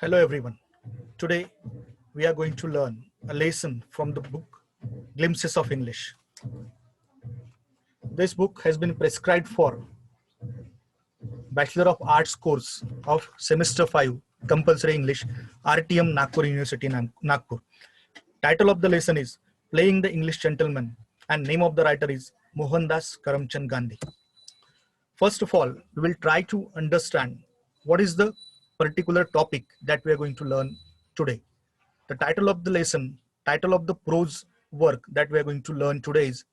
Hello everyone. Today we are going to learn a lesson from the book Glimpses of English. This book has been prescribed for Bachelor of Arts course of semester 5 compulsory English RTM Nagpur University Nagpur. Title of the lesson is Playing the English Gentleman and name of the writer is Mohandas Karamchand Gandhi. First of all, we will try to understand what is the particular topic that we are going to learn today. The title of the lesson, title of the prose work that we are going to learn today is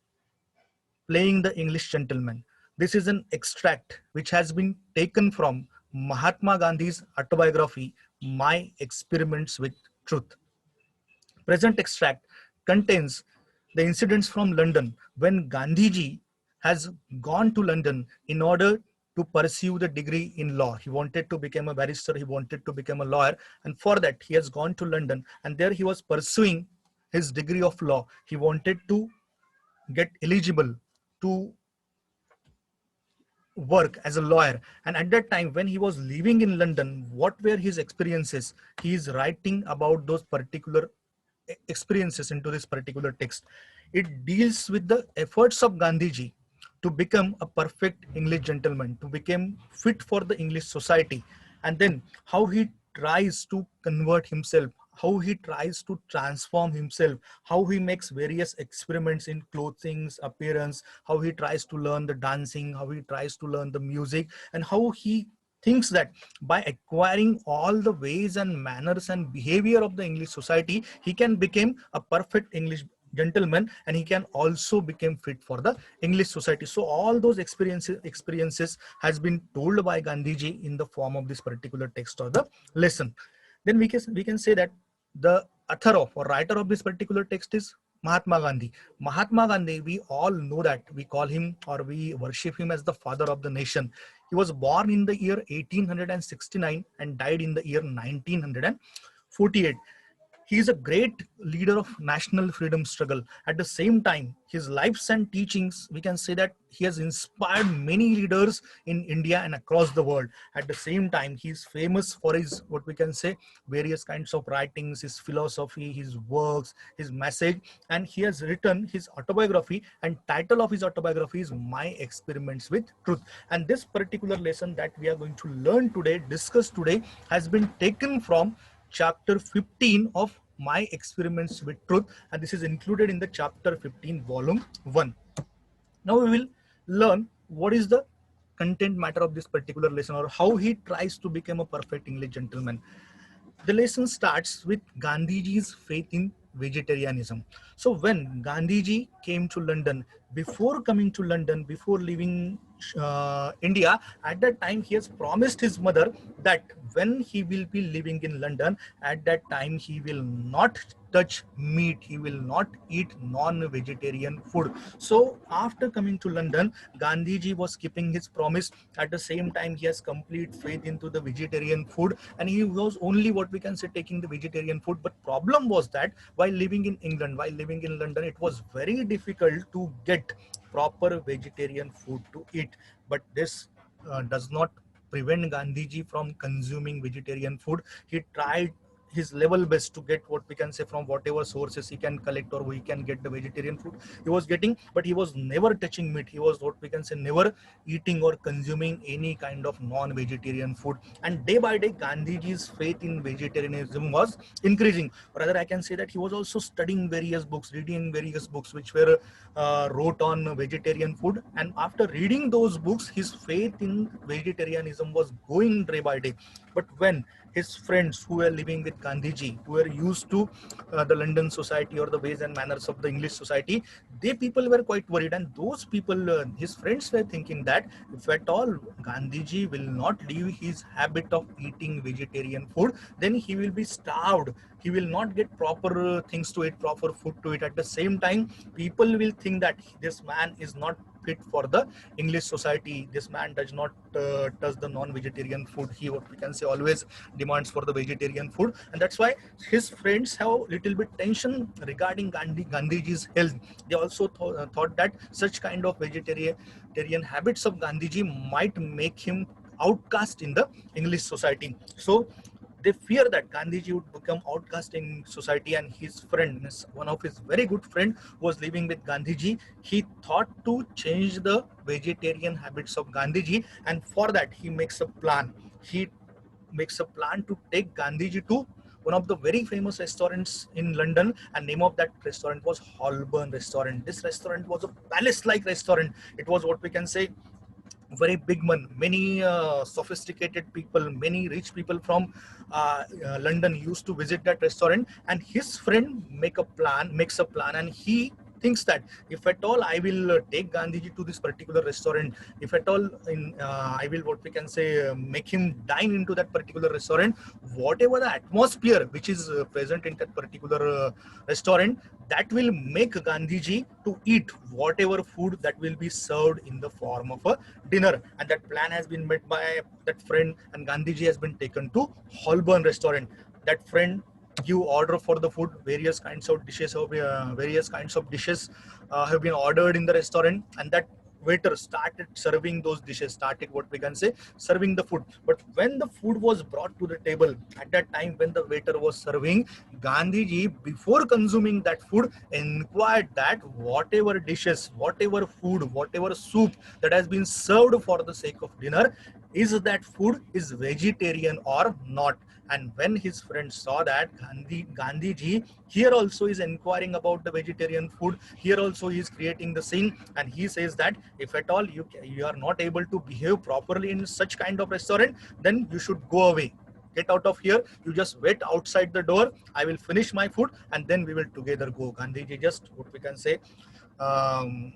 Playing the English Gentleman. This is an extract which has been taken from Mahatma Gandhi's autobiography, My Experiments with Truth. Present extract contains the incidents from London when Gandhiji has gone to London in order to pursue the degree in law. He wanted to become a barrister, he wanted to become a lawyer, and for that he has gone to London and there he was pursuing his degree of law. He wanted to get eligible to work as a lawyer, and at that time when he was living in London, what were his experiences? He is writing about those particular experiences into this particular text. It deals with the efforts of Gandhiji to become a perfect English gentleman, to become fit for the English society, and then how he tries to convert himself, how he tries to transform himself, how he makes various experiments in clothing, appearance, how he tries to learn the dancing, how he tries to learn the music, and how he thinks that by acquiring all the ways and manners and behavior of the English society, he can become a perfect English gentleman and he can also become fit for the English society. So all those experiences has been told by Gandhiji in the form of this particular text or the lesson. Then we can say that the author of or writer of this particular text is Mahatma Gandhi. Mahatma Gandhi, we all know that, we call him or we worship him as the father of the nation. He was born in the year 1869 and died in the year 1948. He is a great leader of national freedom struggle. At the same time, his lives and teachings, we can say that he has inspired many leaders in India and across the world. At the same time, he is famous for his, what we can say, various kinds of writings, his philosophy, his works, his message, and he has written his autobiography, and title of his autobiography is My Experiments with Truth. And this particular lesson that we are going to learn today, discuss today, has been taken from chapter 15 of My Experiments with Truth, and this is included in the chapter 15 volume 1. Now we will learn what is the content matter of this particular lesson, or how he tries to become a perfect English gentleman. The lesson starts with Gandhiji's faith in vegetarianism. So when Gandhiji came to London, before coming to London, before leaving India, at that time he has promised his mother that when he will be living in London, at that time he will not touch meat, he will not eat non-vegetarian food. So after coming to London, Gandhiji was keeping his promise. At the same time, he has complete faith into the vegetarian food, and he was only, what we can say, taking the vegetarian food. But problem was that while living in England, while living in London, it was very difficult to get proper vegetarian food to eat. But this does not prevent Gandhiji from consuming vegetarian food. He tried his level best to get, what we can say, from whatever sources he can collect or he can get the vegetarian food he was getting, but he was never touching meat. He was, what we can say, never eating or consuming any kind of non-vegetarian food. And day by day, Gandhiji's faith in vegetarianism was increasing. Rather, I can say that he was also studying various books, reading various books which were wrote on vegetarian food, and after reading those books, his faith in vegetarianism was going day by day. But when his friends who were living with Gandhiji, who were used to the London society or the ways and manners of the English society, they people were quite worried, and those people, his friends, were thinking that if at all Gandhiji will not leave his habit of eating vegetarian food, then he will be starved. He will not get proper things to eat, proper food to eat. At the same time, people will think that this man is not fit for the English society. This man does not touch the non-vegetarian food. He, what we can say, always demands for the vegetarian food, and that's why his friends have little bit tension regarding Gandhiji's health. They also thought that such kind of vegetarian habits of Gandhiji might make him outcast in the English society. So They fear that Gandhiji would become outcast in society, and his friend, one of his very good friend, was living with Gandhiji. He thought to change the vegetarian habits of Gandhiji, and for that he makes a plan. He makes a plan to take Gandhiji to one of the very famous restaurants in London, and name of that restaurant was Holborn Restaurant. This restaurant was a palace-like restaurant. It was what we can say very big one. Many sophisticated people, many rich people from London used to visit that restaurant, and his friend makes a plan, and he thinks that if at all I will take Gandhiji to this particular restaurant, if at all I will what we can say make him dine into that particular restaurant, whatever the atmosphere which is present in that particular restaurant, that will make Gandhiji to eat whatever food that will be served in the form of a dinner. And that plan has been made by that friend, and Gandhiji has been taken to Holborn Restaurant. That friend give order for the food. Various kinds of dishes have been ordered in the restaurant, and that waiter started serving those dishes, started what we can say serving the food. But when the food was brought to the table, at that time when the waiter was serving, Gandhiji, before consuming that food, inquired that whatever dishes, whatever food, whatever soup that has been served for the sake of dinner, is that food is vegetarian or not. And when his friend saw that Gandhiji here also is inquiring about the vegetarian food, here also he is creating the scene, and he says that if at all you are not able to behave properly in such kind of restaurant, then you should go away. Get out of here. You just wait outside the door. I will finish my food, and then we will together go. Gandhiji just what we can say um,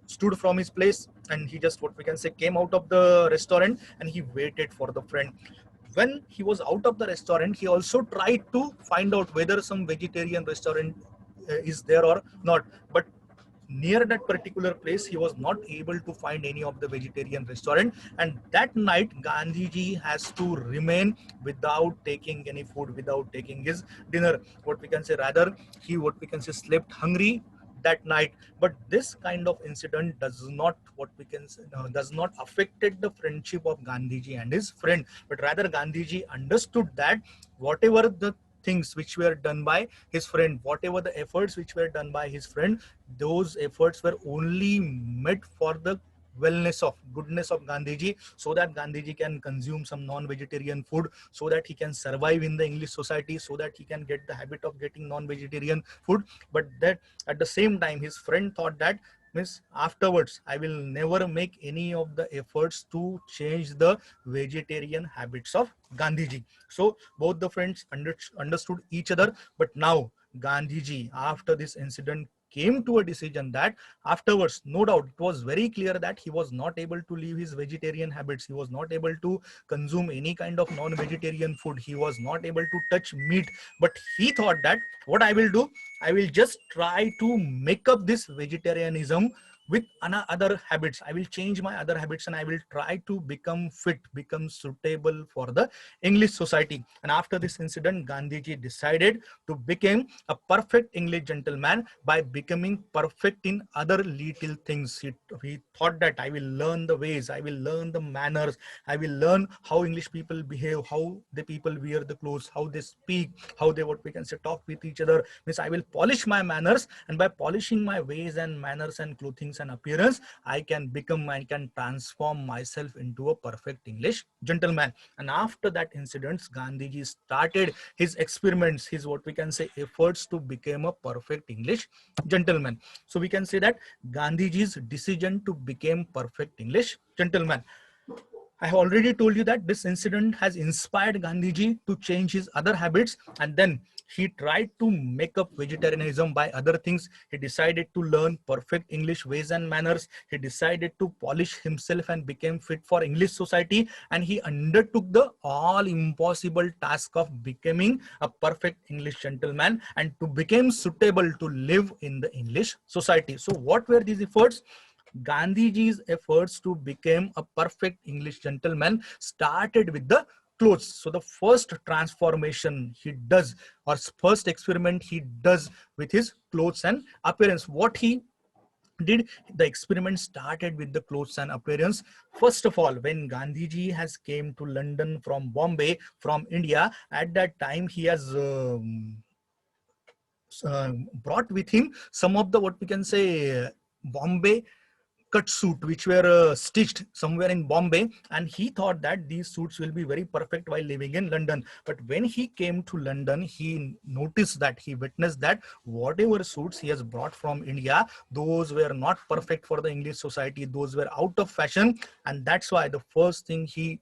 stood from his place, and he just what we can say came out of the restaurant, and he waited for the friend. When he was out of the restaurant, he also tried to find out whether some vegetarian restaurant is there or not. But near that particular place, he was not able to find any of the vegetarian restaurant. And that night, Gandhiji has to remain without taking any food, without taking his dinner. What we can say, rather, he what we can say slept hungry that night. But this kind of incident does not what we can say, does not affected the friendship of Gandhiji and his friend, but rather Gandhiji understood that whatever the things which were done by his friend, whatever the efforts which were done by his friend, those efforts were only meant for the wellness of goodness of Gandhiji, so that Gandhiji can consume some non-vegetarian food, so that he can survive in the English society, so that he can get the habit of getting non-vegetarian food. But that at the same time, his friend thought that means afterwards I will never make any of the efforts to change the vegetarian habits of Gandhiji. So both the friends understood each other. But now Gandhiji, after this incident, came to a decision that afterwards, no doubt, it was very clear that he was not able to leave his vegetarian habits. He was not able to consume any kind of non-vegetarian food. He was not able to touch meat. But he thought that what I will do, I will just try to make up this vegetarianism with other habits. I will change my other habits, and I will try to become fit, become suitable for the English society. And after this incident, Gandhiji decided to become a perfect English gentleman by becoming perfect in other little things. He thought that I will learn the ways, I will learn the manners, I will learn how English people behave, how the people wear the clothes, how they speak, how they what we can say talk with each other. Means I will polish my manners, and by polishing my ways and manners and clothing and appearance, I can transform myself into a perfect English gentleman. And after that incident, Gandhiji started his experiments, his what we can say efforts to become a perfect English gentleman. So we can say that Gandhiji's decision to become perfect English gentleman. I have already told you that this incident has inspired Gandhiji to change his other habits, and then he tried to make up vegetarianism by other things. He decided to learn perfect English ways and manners. He decided to polish himself and became fit for English society, and he undertook the all impossible task of becoming a perfect English gentleman and to become suitable to live in the English society. So what were these efforts? Gandhiji's efforts to become a perfect English gentleman started with the clothes. So the first transformation he does, or first experiment he does with his clothes and appearance, what he did. The experiment started with the clothes and appearance. First of all, when Gandhiji has came to London from Bombay, from India, at that time he has brought with him some of the, what we can say, Bombay cut suit which were stitched somewhere in Bombay, and he thought that these suits will be very perfect while living in London. But when he came to London, he noticed that, he witnessed that whatever suits he has brought from India, those were not perfect for the English society, those were out of fashion. And that's why the first thing he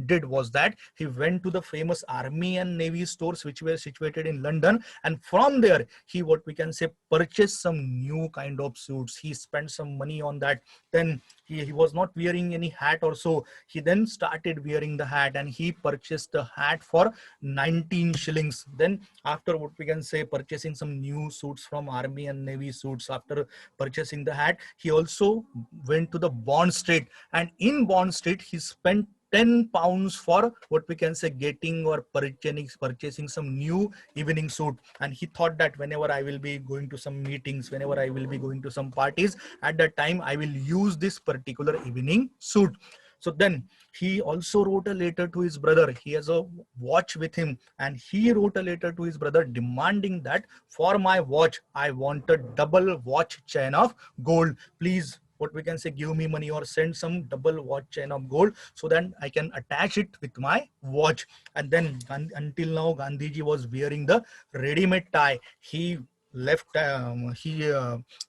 did was that he went to the famous army and navy stores which were situated in London, and from there he, what we can say, purchased some new kind of suits. He spent some money on that. Then he was not wearing any hat or so. He then started wearing the hat, and he purchased the hat for 19 shillings. Then after, what we can say, purchasing some new suits from army and navy suits, after purchasing the hat, he also went to the Bond Street, and in Bond Street he spent 10 pounds for, what we can say, getting or purchasing some new evening suit. And he thought that whenever I will be going to some meetings, whenever I will be going to some parties, at that time I will use this particular evening suit. So then he also wrote a letter to his brother. He has a watch with him, and he wrote a letter to his brother demanding that for my watch I want a double watch chain of gold. Please, what we can say, give me money or send some double watch chain of gold so that I can attach it with my watch. And then until now Gandhiji was wearing the ready-made tie. He left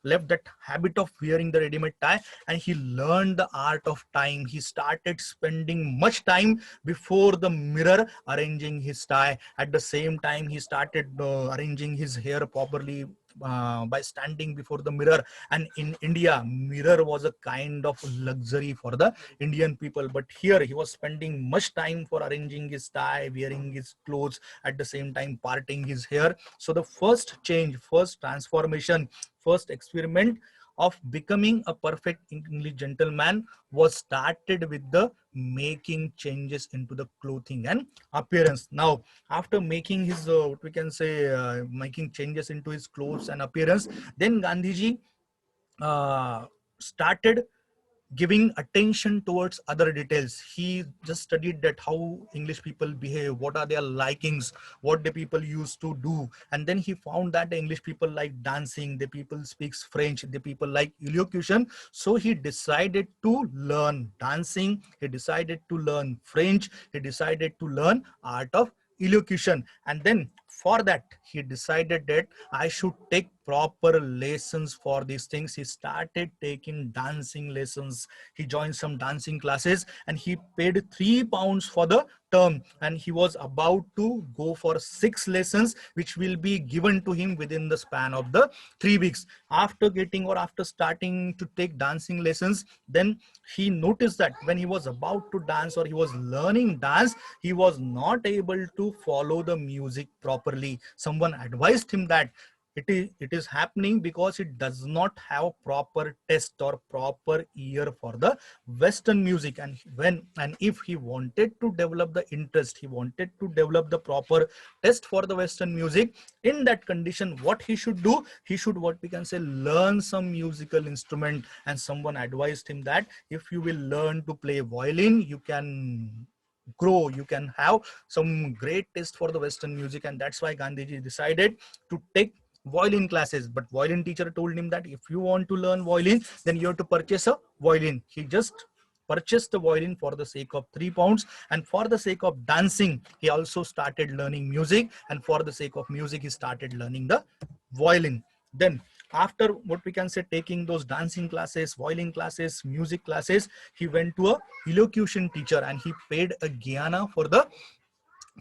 left that habit of wearing the ready-made tie, and he learned the art of tying. He started spending much time before the mirror arranging his tie. At the same time, he started arranging his hair properly by standing before the mirror. And in India, mirror was a kind of luxury for the Indian people, but here he was spending much time for arranging his tie, wearing his clothes, at the same time parting his hair. So the first change, first transformation, first experiment of becoming a perfect English gentleman was started with the making changes into the clothing and appearance. Now, after making his, what we can say, making changes into his clothes and appearance, then Gandhiji started giving attention towards other details. He just studied that how English people behave, what are their likings, what the people used to do. And then he found that the English people like dancing, the people speaks French, the people like elocution. So he decided to learn dancing, he decided to learn French, he decided to learn art of elocution. And then for that he decided that I should take proper lessons for these things. He started taking dancing lessons. He joined some dancing classes, and he paid £3 for the term, and he was about to go for 6 lessons which will be given to him within the span of the 3 weeks. After getting, or after starting to take dancing lessons, then he noticed that when he was about to dance, or he was learning dance, he was not able to follow the music properly. Someone advised him that it is happening because it does not have proper test or proper ear for the Western music. And when, and if he wanted to develop the interest, he wanted to develop the proper test for the Western music, in that condition what he should do, he should, what we can say, learn some musical instrument. And someone advised him that if you will learn to play violin, you can grow, you can have some great taste for the Western music. And that's why Gandhiji decided to take violin classes. But violin teacher told him that if you want to learn violin, then you have to purchase a violin. He just purchased the violin for the sake of £3. And for the sake of dancing, he also started learning music, and for the sake of music, he started learning the violin. Then after, what we can say, taking those dancing classes, violin classes, music classes, he went to a elocution teacher, and he paid a guiana for the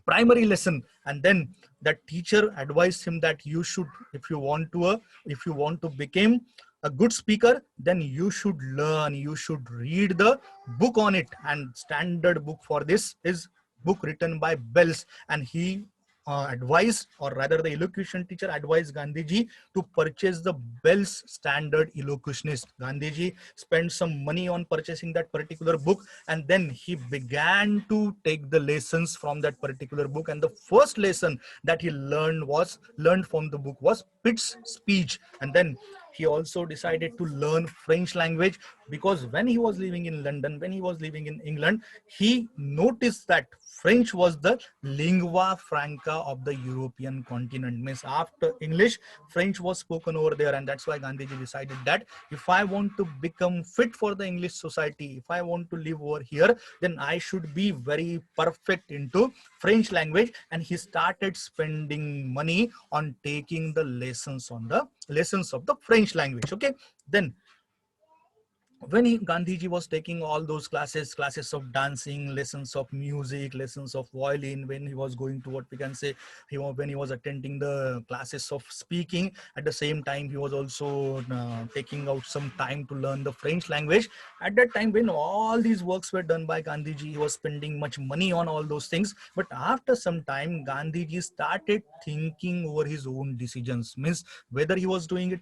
primary lesson. And then that teacher advised him that you should, if you want to become a good speaker, then you should learn, you should read the book on it. And standard book for this is book written by Bells. And he advised, or rather the elocution teacher advised Gandhiji to purchase the Bell's Standard Elocutionist. Gandhiji spent some money on purchasing that particular book, and then he began to take the lessons from that particular book. And the first lesson that he learned from the book was Pitt's speech. And then he also decided to learn French language, because when he was living in London, when he was living in England, he noticed that French was the lingua franca of the European continent. Means after English, French was spoken over there, and that's why Gandhiji decided that if I want to become fit for the English society, if I want to live over here, then I should be very perfect into French language. And he started spending money on taking the lessons on the lessons of the French language. Okay, then when Gandhiji was taking all those classes of dancing, lessons of music, lessons of violin, when he was going to, what we can say, when he was attending the classes of speaking, at the same time he was also taking out some time to learn the French language. At that time, when all these works were done by Gandhiji, he was spending much money on all those things. But after some time, Gandhiji started thinking over his own decisions, means whether he was doing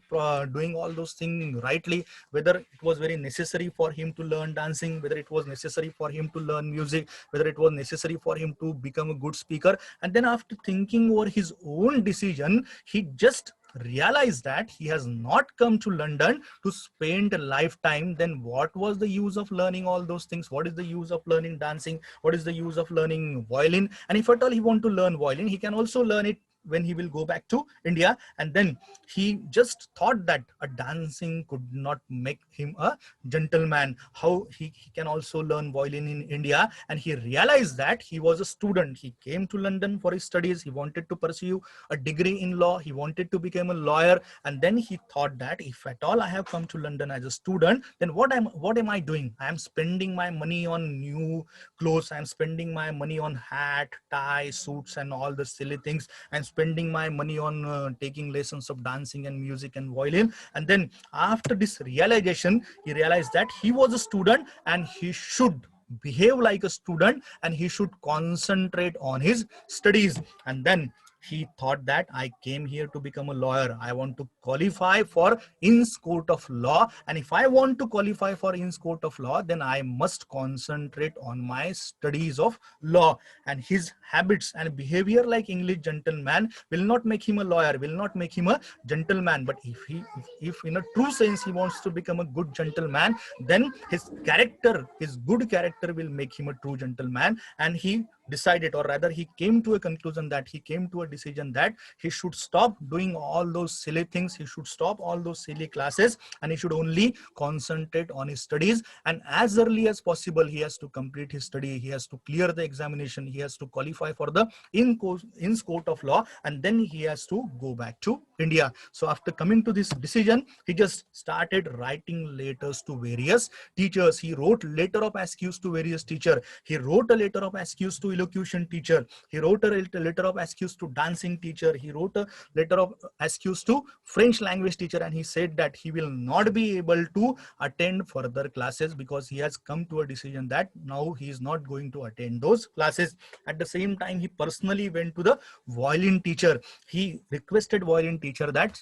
all those things rightly, whether it was very necessary for him to learn dancing, whether it was necessary for him to learn music, whether it was necessary for him to become a good speaker. And then after thinking over his own decision, he just realized that he has not come to London to spend a lifetime. Then what was the use of learning all those things? What is the use of learning dancing? What is the use of learning violin? And if at all he want to learn violin, he can also learn it when he will go back to India. And then he just thought that a dancing could not make him a gentleman. How he can also learn violin in India. And he realized that he was a student. He came to London for his studies. He wanted to pursue a degree in law. He wanted to become a lawyer. And then he thought that if at all I have come to London as a student, then what am I doing? I am spending my money on new clothes. I'm spending my money on hat, tie, suits, and all the silly things. I'm spending my money on taking lessons of dancing and music and violin. And then after this realization, he realized that he was a student and he should behave like a student and he should concentrate on his studies. And then he thought that I came here to become a lawyer. I want to qualify for Inns Court of Law. And if I want to qualify for Inns Court of Law, then I must concentrate on my studies of law. And his habits and behavior like English gentleman will not make him a lawyer, will not make him a gentleman. But if in a true sense he wants to become a good gentleman, then his character, his good character will make him a true gentleman. And he decided, or rather he came to a conclusion, that he came to a decision that he should stop doing all those silly things. He should stop all those silly classes and he should only concentrate on his studies. And as early as possible, he has to complete his study. He has to clear the examination. He has to qualify for the Inns Court of Law, and then he has to go back to India. So after coming to this decision, he just started writing letters to various teachers. He wrote letter of excuse to various teachers. He wrote a letter of excuse to elocution teacher. He wrote a letter of excuse to dancing teacher. He wrote a letter of excuse to French language teacher. And he said that he will not be able to attend further classes because he has come to a decision that now he is not going to attend those classes. At the same time, he personally went to the violin teacher. He requested violin teacher that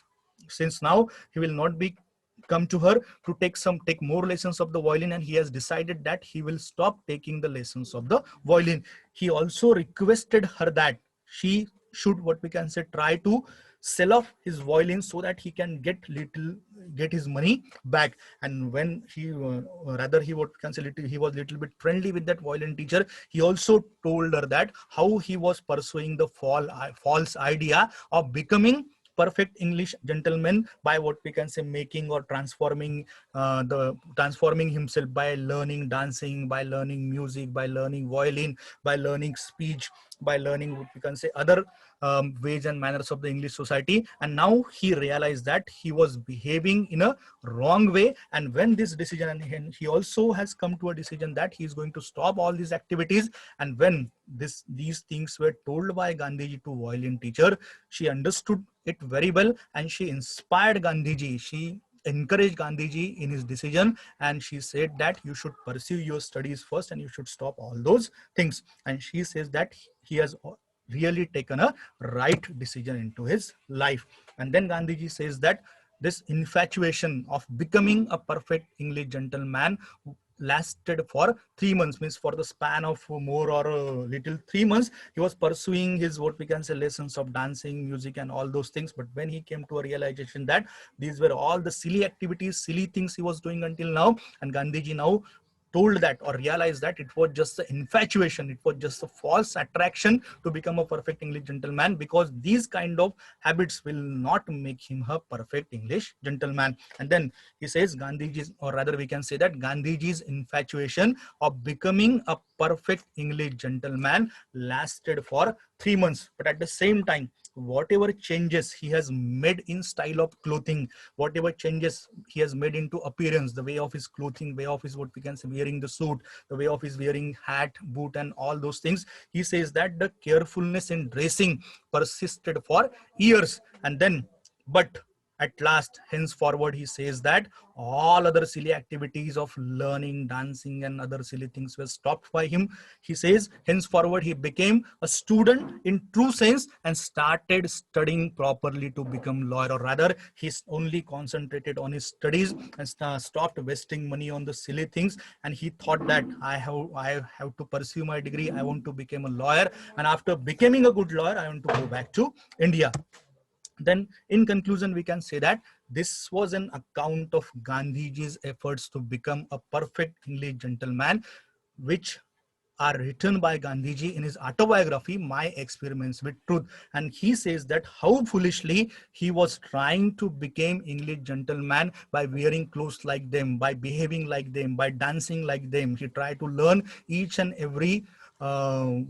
since now he will not be come to her to take more lessons of the violin, and he has decided that he will stop taking the lessons of the violin. He also requested her that she should, what we can say, try to sell off his violin so that he can get his money back. And when he rather he what can say little, he was little bit friendly with that violin teacher, he also told her that how he was pursuing the false idea of becoming perfect English gentleman by, what we can say, making or transforming himself by learning dancing, by learning music, by learning violin, by learning speech, by learning, what we can say, other ways and manners of the English society. And now he realized that he was behaving in a wrong way. And when this decision, and he also has come to a decision that he is going to stop all these activities. And when these things were told by Gandhiji to violin teacher, she understood it very well, and she inspired Gandhiji. She encouraged Gandhiji in his decision, and she said that you should pursue your studies first and you should stop all those things. And she says that really taken a right decision into his life. And then Gandhiji says that this infatuation of becoming a perfect English gentleman lasted for 3 months, means for the span of more or a little 3 months he was pursuing his, what we can say, lessons of dancing, music and all those things. But when he came to a realization that these were all the silly activities, silly things he was doing until now, and Gandhiji now told that or realized that it was just the infatuation, it was just a false attraction to become a perfect English gentleman, because these kind of habits will not make him a perfect English gentleman. And then he says Gandhiji's, or rather we can say that Gandhiji's infatuation of becoming a perfect English gentleman lasted for 3 months. But at the same time, whatever changes he has made in style of clothing, whatever changes he has made into appearance, the way of his clothing, way of his, what we can say, wearing the suit, the way of his wearing hat, boot and all those things, he says that the carefulness in dressing persisted for years. And then, but at last, henceforward, he says that all other silly activities of learning, dancing and other silly things were stopped by him. He says henceforward he became a student in true sense and started studying properly to become lawyer, or rather he's only concentrated on his studies and stopped wasting money on the silly things. And he thought that I have to pursue my degree, I want to become a lawyer, and after becoming a good lawyer I want to go back to India. Then in conclusion we can say that this was an account of Gandhiji's efforts to become a perfect English gentleman, which are written by Gandhiji in his autobiography, My Experiments with Truth. And he says that how foolishly he was trying to become English gentleman by wearing clothes like them, by behaving like them, by dancing like them. He tried to learn each and every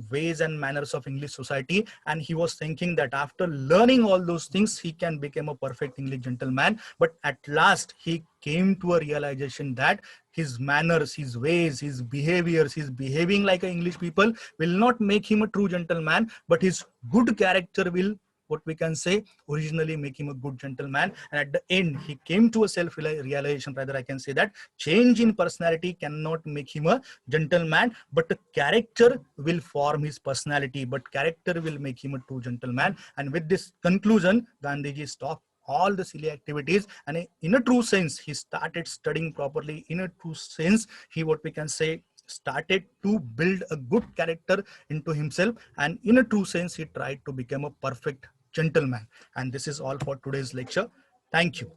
ways and manners of English society, and he was thinking that after learning all those things he can become a perfect English gentleman. But at last he came to a realization that his manners, his ways, his behaviors, his behaving like an English people will not make him a true gentleman, but his good character will, what we can say, originally make him a good gentleman. And at the end he came to a self realization, rather I can say that change in personality cannot make him a gentleman, but the character will form his personality, but character will make him a true gentleman. And with this conclusion Gandhiji stopped all the silly activities, and in a true sense he started studying properly. In a true sense he, what we can say, started to build a good character into himself, and in a true sense he tried to become a perfect gentleman. And this is all for today's lecture. Thank you.